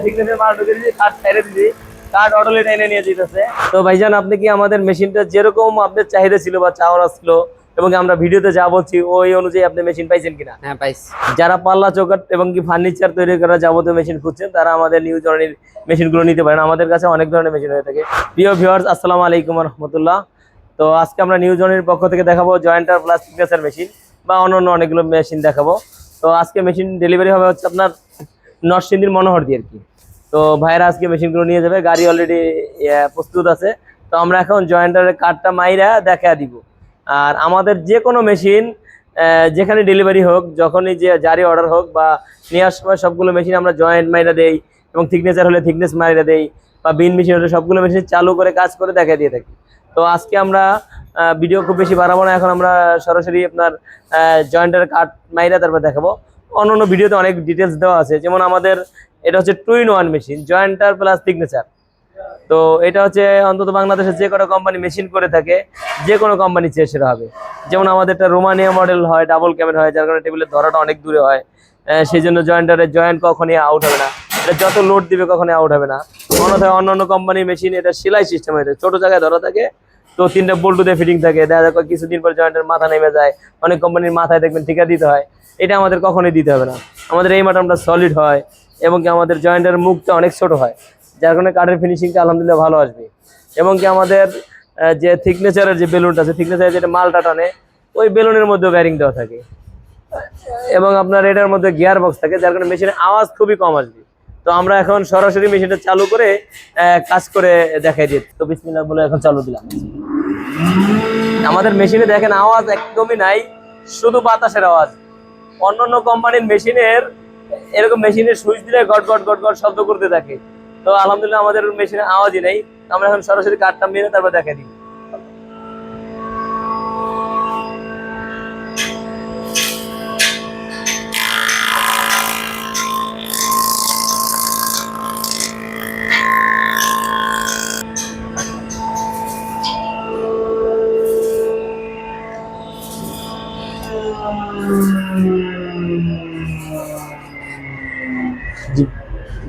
ঠিকনেসে মাল ঢুকে দিয়েছি, কাঠ ছেড়ে দিয়েছি, কাঠ অটোলেট এনে নিয়ে যেতেছে। তো ভাইজান, আপনি কি আমাদের মেশিনটা যেরকম আপনার চাহিদা ছিল বা চাওয়া ছিল এবং আমরা ভিডিওতে যা বলছি ওই অনুযায়ী আপনি মেশিন পাইছেন কিনা? হ্যাঁ পাইছি। যারা পাল্লা চৌকাঠ এবং কি ফার্নিচার তৈরি করা যাবতীয় মেশিন খুঁজছেন তারা আমাদের নিউ জর্নির মেশিনগুলো নিতে পারেন। আমাদের কাছে অনেক ধরনের মেশিন হয়ে থাকে। প্রিয় ভিউয়ার্স, আসসালামু আলাইকুম রহমতুল্লাহ। তো আজকে আমরা নিউ জর্নির পক্ষ থেকে দেখাবো জয়েন্টার প্লাস সিগনেচার মেশিন বা অন্যান্য অনেকগুলো মেশিন দেখাবো। তো আজকে মেশিন ডেলিভারি হবে হচ্ছে আপনার নরসিংদীর মনোহরদী আর কি। তো ভাইরা আজকে মেশিনগুলো নিয়ে যাবে, গাড়ি অলরেডি প্রস্তুত আছে। তো আমরা এখন জয়েন্টারের কাঠটা মাইরা দেখা দিব। আর আমাদের যে কোনো মেশিন যেখানে ডেলিভারি হোক, যখনই যে জারি অর্ডার হোক বা নেওয়ার সময় সবগুলো মেশিন আমরা জয়েন্ট মাইরা দেই এবং থিকনেচার হলে থিকনেস মাইরা দেই বা বিন মেশিন হলে সবগুলো মেশিন চালু করে কাজ করে দেখা দিয়ে থাকি। তো আজকে আমরা ভিডিও খুব বেশি বাড়াবো না, এখন আমরা সরাসরি আপনার জয়েন্টের কাঠ মাইরা তারপর দেখাবো। অন্য ভিডিওতে অনেক ডিটেলস দেওয়া আছে, যেমন আমাদের এটা হচ্ছে 2-in-1 মেশিন, জয়েন্টার প্লাস থিকনেচার। তো এটা হচ্ছে অন্তত বাংলাদেশে যে কোনো কোম্পানি মেশিন করে থাকে, যে কোনো কোম্পানি চেয়ে সেটা হবে। যেমন আমাদের একটা রোমানিয়া মডেল হয়, ডাবল ক্যামের হয়, যার কারণে টেবিলের ধরাটা অনেক দূরে হয়। সেই জন্য জয়েন্টারের জয়েন্ট কখনই আউট হবে না, এটা যত লোড দিবে কখনই আউট হবে না। অন্যথায় অন্য কোম্পানির মেশিন এটা সেলাই সিস্টেম হয়ে থাকে, ছোটো জায়গায় ধরা থাকে, তো 3টা বল্টু দিয়ে ফিটিং থাকে, দেখা যায় কিছুদিন পর জয়েন্টের মাথা নেমে যায়। অনেক কোম্পানির মাথায় দেখবেন ঠিকা দিতে হয়, এটা আমাদের কখনোই দিতে হবে না। আমাদের এই মাটামটা সলিড হয় এবং কি আমাদের জয়েন্টের মুখটা অনেক ছোট হয়, যার কারণে কাঠের ফিনিশিংটা আলহামদুলিল্লাহ ভালো আসবে। এবং কি আমাদের যে থিকনেচারের যে বেলুনটা আছে, থিকনেচারের যেটা মালটা টানে, ওই বেলুনের মধ্যেও ব্যারিং দেওয়া থাকে এবং আপনার এটার মধ্যে গিয়ার বক্স থাকে, যার কারণে মেশিনের আওয়াজ খুবই কম আসবে। তো আমরা এখন সরাসরি মেশিনটা চালু করে কাজ করে দেখাই দিই। তো বিসমিল্লাহ বলে এখন চালু দিলাম। আমাদের মেশিনে দেখেন আওয়াজ একদমই নাই, শুধু বাতাসের আওয়াজ। অন্যান্য কোম্পানির মেশিনের এরকম মেশিনের সুইচ দিলে গট গট গট গট শব্দ করতে থাকে। তো আলহামদুলিল্লাহ আমাদের মেশিনে আওয়াজই নেই। আমরা এখন সরাসরি কাঠটা মেরে তারপর দেখাই দিই।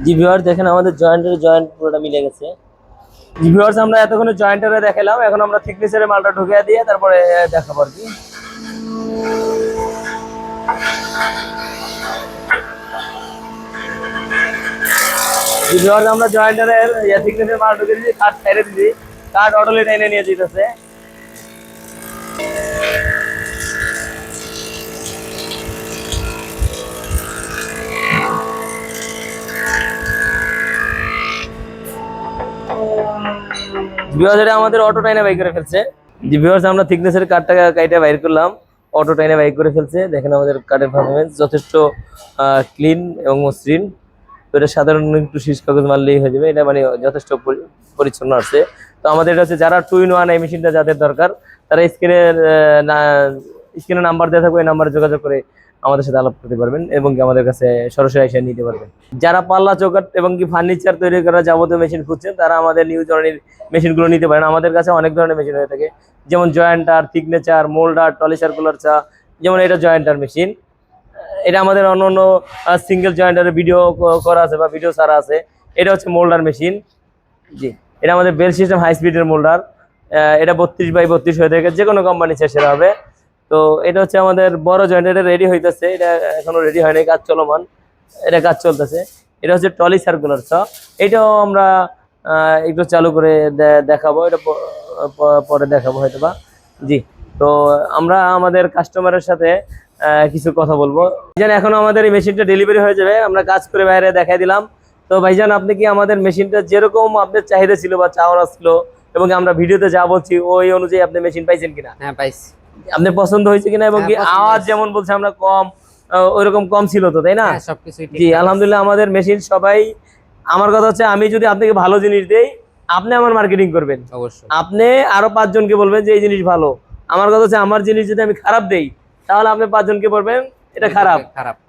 জি ভিউয়ার্স, দেখেন আমাদের জয়েন্ট পুরোটা মিলে গেছে। জি ভিউয়ার্স, আমরা এতক্ষণে জয়েন্টারে দেখালাম, এখন আমরা থিকনেসের মালটা ঢুকিয়ে দিয়ে তারপরে দেখাবো আর কি। জি ভিউয়ার্স, আমরা জয়েন্টারের থিকনেসের মাল ঢুকিয়ে দিয়েছি, কাঠ ছেড়ে দিয়েছি, কাঠ অটোলেট এনে নিয়ে যেতেছে। ভিউয়ার্স, এটা আমাদের অটো টাইনে বাইক করে ফেলছে। জি ভিউয়ার্স, আমরা থিকনেসের কাঠটা কাইটা বাইর করলাম, অটো টাইনে বাইক করে ফেলছে। দেখেন আমাদের কাঠের পারফরমেন্স যথেষ্ট ক্লিন এবং মসৃণ। তো এটা সাধারণ একটু শীষ কাগজ মারলেই হয়ে যাবে, এটা মানে যথেষ্ট পরিচ্ছন্ন আছে। তো আমাদের এটা হচ্ছে যারা 2-in-1 এই মেশিনটা যাদের দরকার, তারা স্ক্রিনে নাম্বার দেওয়া থাকবে, এই নাম্বারে যোগাযোগ করে আমাদের সাথে আলাপ করতে পারবেন এবং কি আমাদের কাছে সরাসরি এসে নিতে পারবেন। যারা পাল্লা চৌকাঠ এবং কি ফার্নিচার তৈরি করা যাবতীয় মেশিন খুঁজছেন তারা আমাদের নিউ জর্নির মেশিনগুলো নিতে পারেন। আমাদের কাছে অনেক ধরনের মেশিন হয়ে থাকে, যেমন জয়েন্টার, থিকনেচার, মোল্ডার, টলি সার্কুলার চা। যেমন এটা জয়েন্টার মেশিন, এটা আমাদের অন্য সিঙ্গেল জয়েন্টারের ভিডিও করা আছে বা ভিডিও ছাড়া আছে। এটা হচ্ছে মোল্ডার মেশিন। জি, এটা আমাদের বেল সিস্টেম হাই স্পিডের মোল্ডার। এটা 32x32 হয়ে থাকে, যে কোনো কোম্পানি সেরা হবে। তো এটা হচ্ছে আমাদের বড় জয়েন্ট, এটা রেডি হইতেছে, এটা এখনো রেডি হয়নি, কাজ চলমান, এটা কাজ চলতেছে। এটা হচ্ছে টলি সার্কুলার ছ, এটাও আমরা একটু চালু করে দেখাবো, এটা পরে দেখাবো হয়তো বা। জি, তো আমরা আমাদের কাস্টমারের সাথে কিছু কথা বলবো। ভাইজান, এখনো আমাদের এই মেশিনটা ডেলিভারি হয়ে যাবে, আমরা কাজ করে বাইরে দেখাই দিলাম। তো ভাইজান, আপনি কি আমাদের মেশিনটা যেরকম আপনার চাহিদা ছিল বা চাওয়া ছিল এবং আমরা ভিডিওতে যা বলছি ওই অনুযায়ী আপনি মেশিন পাইছেন কিনা? হ্যাঁ পাইছি। আপনার পছন্দ হয়েছে কিনা এবং কি আওয়াজ যেমন বলছে আমরা কম, ওইরকম কম ছিল তো, তাই না? সবকিছু জি আলহামদুলিল্লাহ, আমাদের মেশিন সবাই, আমার কথা হচ্ছে আমি যদি আপনাকে ভালো জিনিস দেই, আপনি আমার মার্কেটিং করবেন, অবশ্যই আপনি আরো 5 জনকে বলবেন যে এই জিনিস ভালো। আমার কথা হচ্ছে আমার জিনিস যদি আমি খারাপ দেই, তাহলে আপনি 5 জনকে বলবেন এটা খারাপ।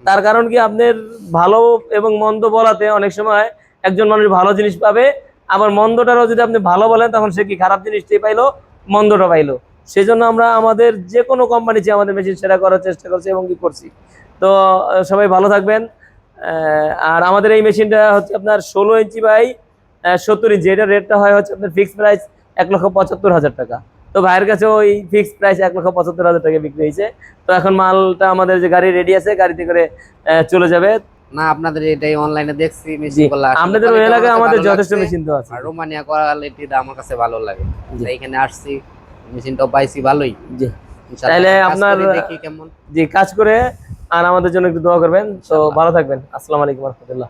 তার কারণ কি, আপনার ভালো এবং মন্দ বলাতে অনেক সময় একজন মানুষ ভালো জিনিস পাবে, আবার মন্দটারও যদি আপনি ভালো বলেন তখন সে কি খারাপ জিনিসটাই পাইলো, মন্দটা পাইলো। সেই জন্য আমরা আমাদের যে কোনো কোম্পানি চেয়ে আমাদের মেশিন সেরা করার চেষ্টা করছি এবং কি করছি। তো সবাই ভালো থাকবেন, আর আমাদের এই মেশিনটা হচ্ছে আপনার 16 ইঞ্চি বাই 70 ইঞ্চি, এটার রেটটা হয় হচ্ছে আপনার ফিক্সড প্রাইস 1,75,000 টাকা। তো ভাইয়ের কাছে ওই ফিক্সড প্রাইস 1,75,000 টাকা বিক্রি হয়েছে। তো এখন মালটা আমাদের যে গাড়ি রেডি আছে, গাড়িতে করে চলে যাবে। না আপনাদের এটাই অনলাইনে দেখছি জি, মেশিনগুলো, আপনাদের ওই এলাকায় আমাদের যথেষ্ট মেশিন তো আছে। আর রোমানিয়া কোয়ালিটিটা আমার কাছে ভালো লাগে, জি। তাই এখানে আসছি, মেশিনটাও পাইছি ভালোই। জি, ইনশাআল্লাহ তাহলে কাজ আপনার করে দেখি কেমন। জি কাজ করে আর আমাদের জন্য একটু দোয়া করবেন। তো ভালো থাকবেন। আসসালামু আলাইকুম রহমতুল্লাহ।